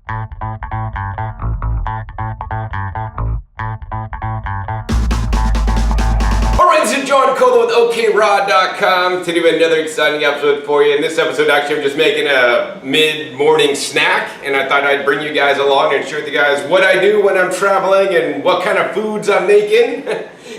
Alright, this is John Colo with OKRod.com. Today we have another exciting episode for you. In this episode, actually, I'm just making a mid-morning snack, and I thought I'd bring you guys along and share with you guys what I do when I'm traveling and what kind of foods I'm making.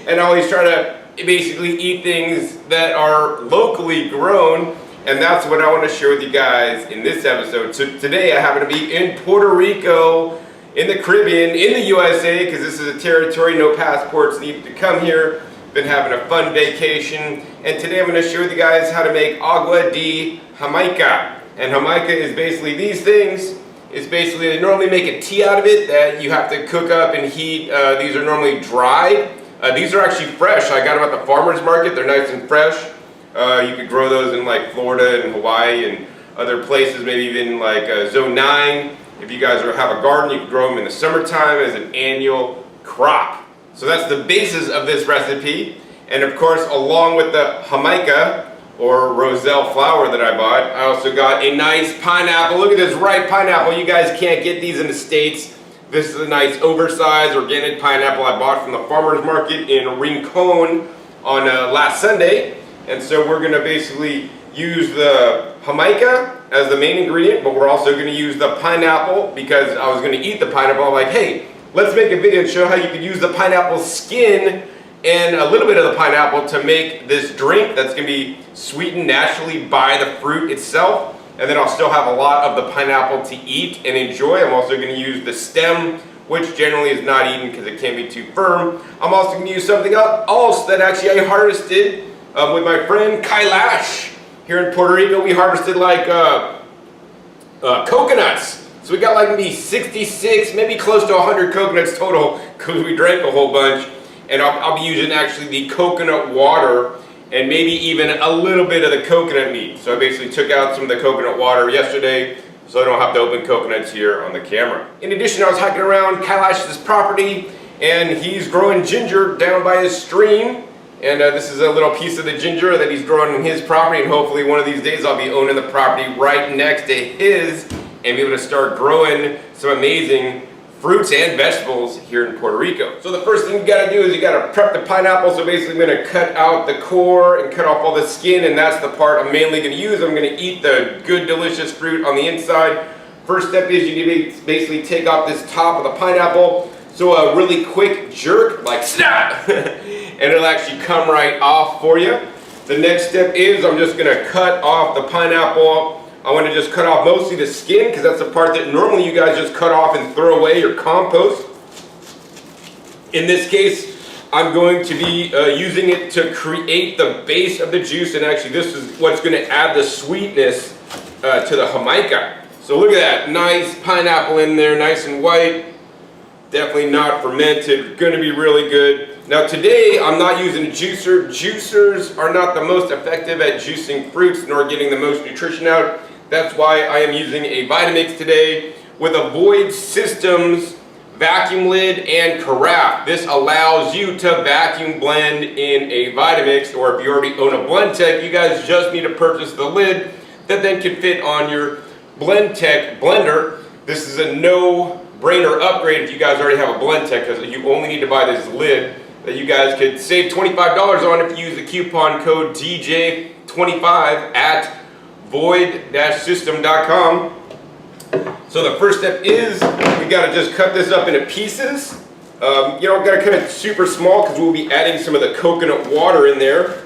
And I always try to basically eat things that are locally grown, and that's what I want to share with you guys in this episode. So today I happen to be in Puerto Rico, in the Caribbean, in the USA, because this is a territory, no passports needed to come here. Been having a fun vacation, and today I'm going to show you guys how to make Agua de Jamaica. And Jamaica is basically these things. It's basically, they normally make a tea out of it that you have to cook up and heat. These are normally dried. These are actually fresh. I got them at the farmer's market. They're nice and fresh. You could grow those in like Florida and Hawaii and other places, maybe even like Zone 9. If you guys have a garden, you can grow them in the summertime as an annual crop. So that's the basis of this recipe. And of course, along with the Jamaica or Roselle flower that I bought, I also got a nice pineapple. Look at this ripe pineapple. You guys can't get these in the States. This is a nice oversized organic pineapple I bought from the farmer's market in Rincon on last Sunday. And so we're gonna basically use the Jamaica as the main ingredient, but we're also gonna use the pineapple because I was gonna eat the pineapple. I'm like, hey, let's make a video and show how you could use the pineapple skin and a little bit of the pineapple to make this drink that's going to be sweetened naturally by the fruit itself. And then I'll still have a lot of the pineapple to eat and enjoy. I'm also going to use the stem, which generally is not eaten because it can be too firm. I'm also going to use something else that actually I harvested with my friend Kailash here in Puerto Rico. We harvested like coconuts. So we got like maybe 66, maybe close to 100 coconuts total because we drank a whole bunch. And I'll be using actually the coconut water and maybe even a little bit of the coconut meat. So I basically took out some of the coconut water yesterday so I don't have to open coconuts here on the camera. In addition, I was hiking around Kailash's property and he's growing ginger down by his stream. And this is a little piece of the ginger that he's growing on his property, and hopefully one of these days I'll be owning the property right next to his and be able to start growing some amazing fruits and vegetables here in Puerto Rico. So the first thing you gotta do is you gotta prep the pineapple. So basically I'm gonna cut out the core and cut off all the skin, and that's the part I'm mainly gonna use. I'm gonna eat the good, delicious fruit on the inside. First step is you need to basically take off this top of the pineapple. So a really quick jerk, like snap, and it'll actually come right off for you. The next step is I'm just gonna cut off the pineapple. I want to just cut off mostly the skin because that's the part that normally you guys just cut off and throw away or compost. In this case, I'm going to be using it to create the base of the juice, and actually this is what's going to add the sweetness to the Jamaica. So look at that, nice pineapple in there, nice and white. Definitely not fermented, going to be really good. Now today, I'm not using a juicer. Juicers are not the most effective at juicing fruits nor getting the most nutrition out. That's why I am using a Vitamix today with a Void Systems vacuum lid and carafe. This allows you to vacuum blend in a Vitamix, or if you already own a Blendtec, you guys just need to purchase the lid that then can fit on your Blendtec blender. This is a no-brainer upgrade if you guys already have a Blendtec, because you only need to buy this lid that you guys could save $25 on if you use the coupon code DJ25 at void-system.com. So the first step is we got to just cut this up into pieces. You know, got to cut it super small because we'll be adding some of the coconut water in there.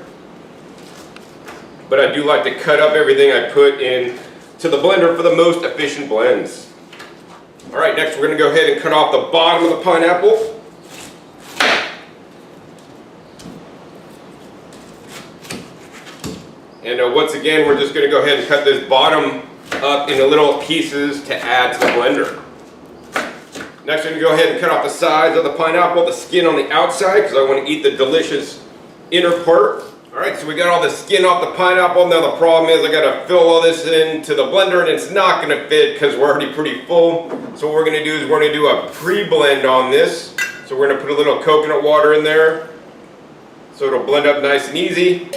But I do like to cut up everything I put in to the blender for the most efficient blends. All right, next we're going to go ahead and cut off the bottom of the pineapple. And once again, we're just going to go ahead and cut this bottom up into little pieces to add to the blender. Next, I'm going to go ahead and cut off the sides of the pineapple, the skin on the outside, because I want to eat the delicious inner part. All right, so we got all the skin off the pineapple. Now the problem is I got to fill all this into the blender, and it's not going to fit because we're already pretty full. So what we're going to do is we're going to do a pre-blend on this. So we're going to put a little coconut water in there so it'll blend up nice and easy.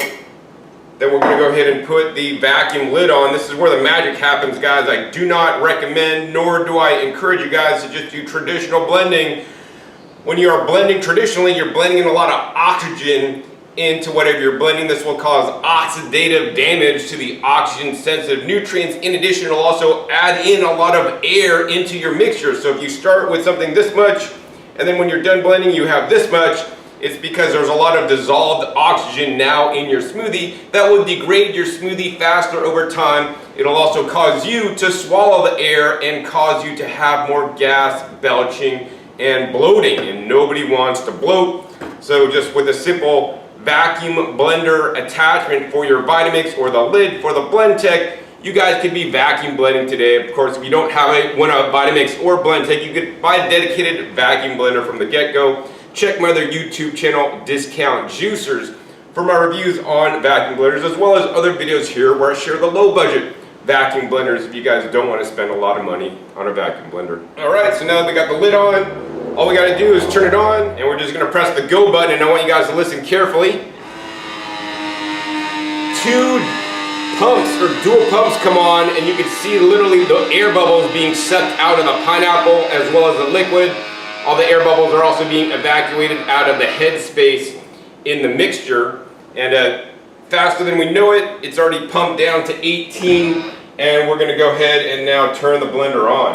Then we're going to go ahead and put the vacuum lid on. This is where the magic happens, guys. I do not recommend, nor do I encourage you guys to just do traditional blending. When you are blending traditionally, you're blending in a lot of oxygen into whatever you're blending. This will cause oxidative damage to the oxygen sensitive nutrients. In addition, it'll also add in a lot of air into your mixture. So if you start with something this much, and then when you're done blending, you have this much, it's because there's a lot of dissolved oxygen now in your smoothie that will degrade your smoothie faster over time. It'll also cause you to swallow the air and cause you to have more gas, belching, and bloating. And nobody wants to bloat. So just with a simple vacuum blender attachment for your Vitamix or the lid for the Blendtec, you guys could be vacuum blending today. Of course, if you don't have a Vitamix or Blendtec, you could buy a dedicated vacuum blender from the get-go. Check my other YouTube channel, Discount Juicers, for my reviews on vacuum blenders, as well as other videos here where I share the low budget vacuum blenders if you guys don't want to spend a lot of money on a vacuum blender. All right, so now that we got the lid on, all we got to do is turn it on, and we're just going to press the go button, and I want you guys to listen carefully. Two pumps or dual pumps come on, and you can see literally the air bubbles being sucked out of the pineapple as well as the liquid. All the air bubbles are also being evacuated out of the head space in the mixture. And faster than we know it, it's already pumped down to 18, and we're going to go ahead and now turn the blender on.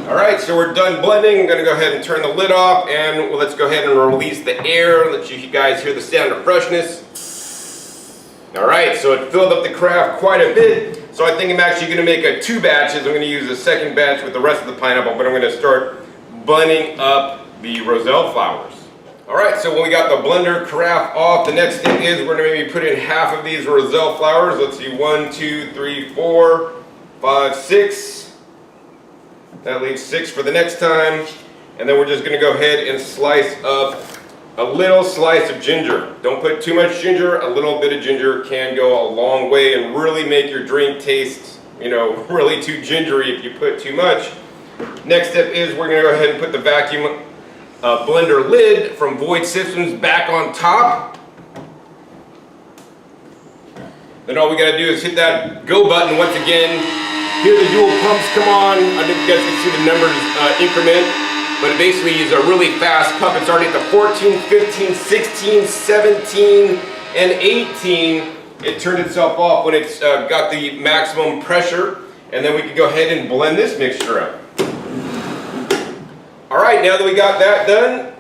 Alright, so we're done blending. I'm going to go ahead and turn the lid off, and let's go ahead and release the air. Let you guys hear the sound of freshness. Alright, so it filled up the carafe quite a bit. So I think I'm actually going to make 2 batches. I'm going to use a second batch with the rest of the pineapple, but I'm going to start blending up the Roselle flowers. Alright, so when we got the blender carafe off, the next thing is we're going to maybe put in half of these Roselle flowers. Let's see, 1, 2, 3, 4, 5, 6. That leaves 6 for the next time. And then we're just going to go ahead and slice up a little slice of ginger. Don't put too much ginger. A little bit of ginger can go a long way and really make your drink taste, really too gingery if you put too much. Next step is we're going to go ahead and put the vacuum blender lid from Void Systems back on top. Then all we got to do is hit that go button once again. Here the dual pumps come on. I think you guys can see the numbers increment. But it basically is a really fast pump. It's already at the 14, 15, 16, 17, and 18. It turned itself off when it's got the maximum pressure. And then we can go ahead and blend this mixture up. Alright, now that we got that done,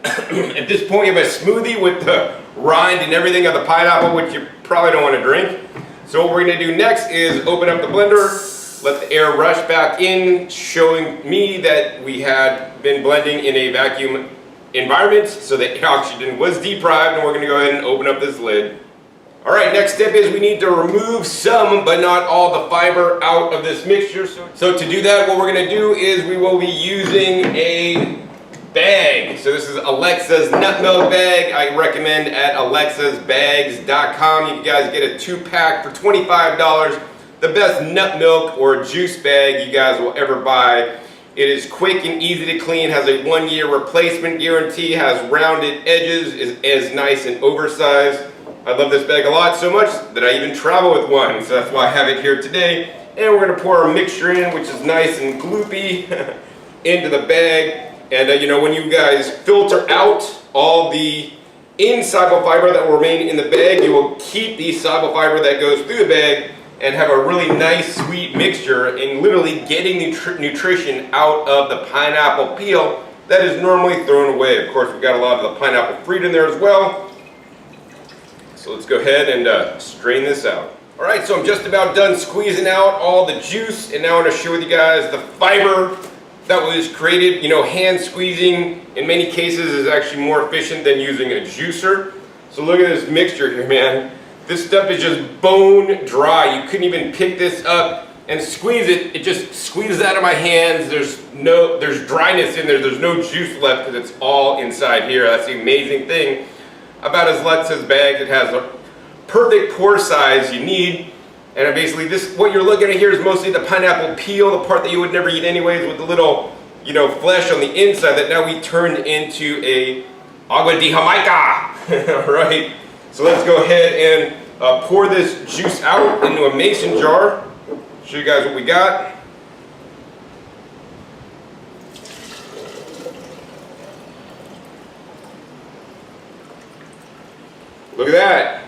at this point you have a smoothie with the rind and everything of the pineapple, which you probably don't want to drink. So what we're going to do next is open up the blender. Let the air rush back in, showing me that we had been blending in a vacuum environment, so the oxygen was deprived, and we're going to go ahead and open up this lid. Alright, next step is we need to remove some, but not all, the fiber out of this mixture. So to do that, what we're going to do is we will be using a bag. So this is Alexa's nut milk bag. I recommend at alexasbags.com. You guys get a 2-pack for $25. The best nut milk or juice bag you guys will ever buy. It is quick and easy to clean, has a 1-year replacement guarantee, has rounded edges, is nice and oversized. I love this bag a lot, so much that I even travel with one, so that's why I have it here today. And we're going to pour our mixture in, which is nice and gloopy, into the bag. And when you guys filter out all the insoluble fiber that will remain in the bag, you will keep the soluble fiber that goes through the bag and have a really nice sweet mixture, and literally getting nutrition out of the pineapple peel that is normally thrown away. Of course, we've got a lot of the pineapple fruit in there as well. So let's go ahead and strain this out. Alright, so I'm just about done squeezing out all the juice, and now I'm going to share with you guys the fiber that was created. Hand squeezing in many cases is actually more efficient than using a juicer. So look at this mixture here, man. This stuff is just bone dry. You couldn't even pick this up and squeeze it. It just squeezes out of my hands. There's dryness in there. There's no juice left because it's all inside here. That's the amazing thing about Alexa's bag. It has a perfect pour size you need. And basically what you're looking at here is mostly the pineapple peel, the part that you would never eat anyways, with the little, flesh on the inside that now we turned into a Agua de Jamaica. All right. So let's go ahead and pour this juice out into a mason jar. Show you guys what we got. Look at that.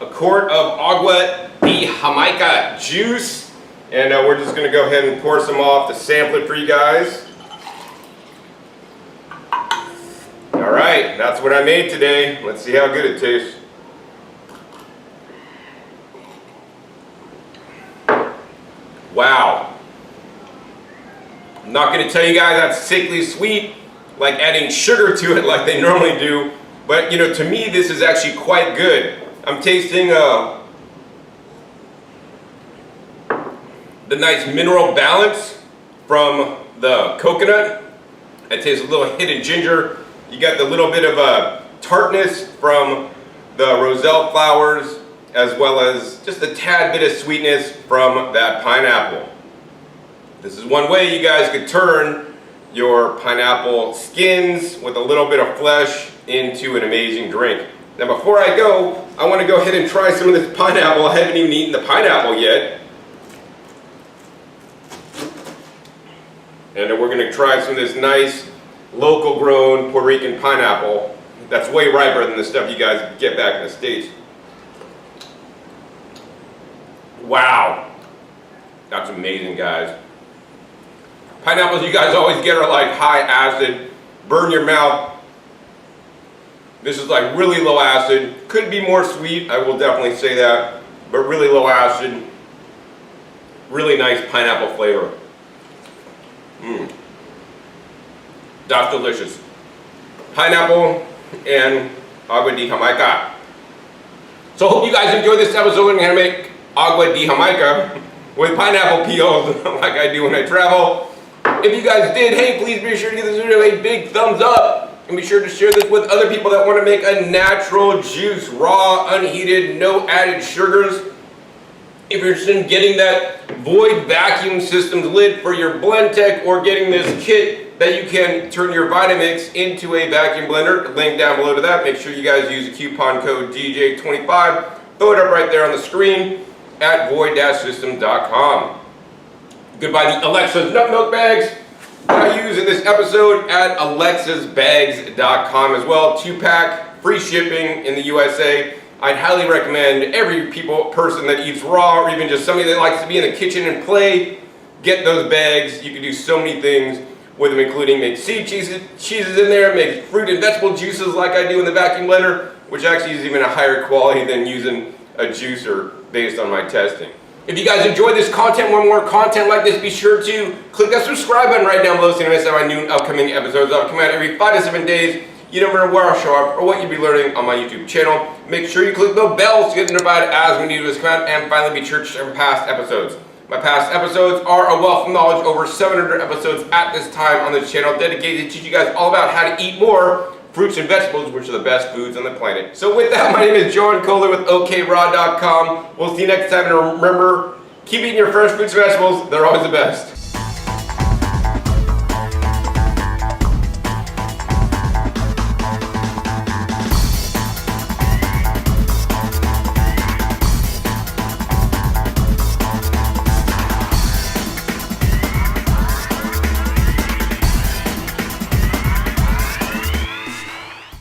A quart of Agua Jamaica juice. And we're just going to go ahead and pour some off to sample it for you guys. Alright, that's what I made today. Let's see how good it tastes. Wow. I'm not going to tell you guys that's sickly sweet, like adding sugar to it like they normally do. But, you know, to me this is actually quite good. I'm tasting the nice mineral balance from the coconut. It tastes a little hit of ginger. You got the little bit of a tartness from the Roselle flowers, as well as just a tad bit of sweetness from that pineapple. This is one way you guys could turn your pineapple skins with a little bit of flesh into an amazing drink. Now before I go, I want to go ahead and try some of this pineapple. I haven't even eaten the pineapple yet. And we're going to try some of this nice local grown Puerto Rican pineapple that's way riper than the stuff you guys get back in the States. Wow. That's amazing, guys. Pineapples you guys always get are like high acid, burn your mouth. This is like really low acid. Could be more sweet, I will definitely say that, but really low acid. Really nice pineapple flavor. That's delicious. Pineapple and Agua de Jamaica. So I hope you guys enjoyed this episode. I'm going to make Agua de Jamaica with pineapple peels like I do when I travel. If you guys did, hey, please be sure to give this video a big thumbs up. And be sure to share this with other people that want to make a natural juice, raw, unheated, no added sugars. If you're interested in getting that Void vacuum system's lid for your Blendtec, or getting this kit that you can turn your Vitamix into a vacuum blender, link down below to that. Make sure you guys use the coupon code DJ25. Throw it up right there on the screen at void-systems.com. Goodbye the Alexa's Nut Milk Bags that I use in this episode at alexasbags.com as well. 2-pack, free shipping in the USA. I'd highly recommend every person that eats raw, or even just somebody that likes to be in the kitchen and play, get those bags. You can do so many things with them, including make seed cheeses in there, make fruit and vegetable juices like I do in the vacuum blender, which actually is even a higher quality than using a juicer based on my testing. If you guys enjoyed this content, want more content like this, be sure to click that subscribe button right down below so you don't miss out on my new upcoming episodes. I'll come out every 5 to 7 days. You never know where I'll show up or what you'll be learning on my YouTube channel. Make sure you click the bell to get notified as when videos come out, and finally be sure to check for past episodes. My past episodes are a wealth of knowledge, over 700 episodes at this time on this channel, dedicated to teach you guys all about how to eat more fruits and vegetables, which are the best foods on the planet. So with that, my name is John Kohler with OKRaw.com. We'll see you next time, and remember, keep eating your fresh fruits and vegetables. They're always the best.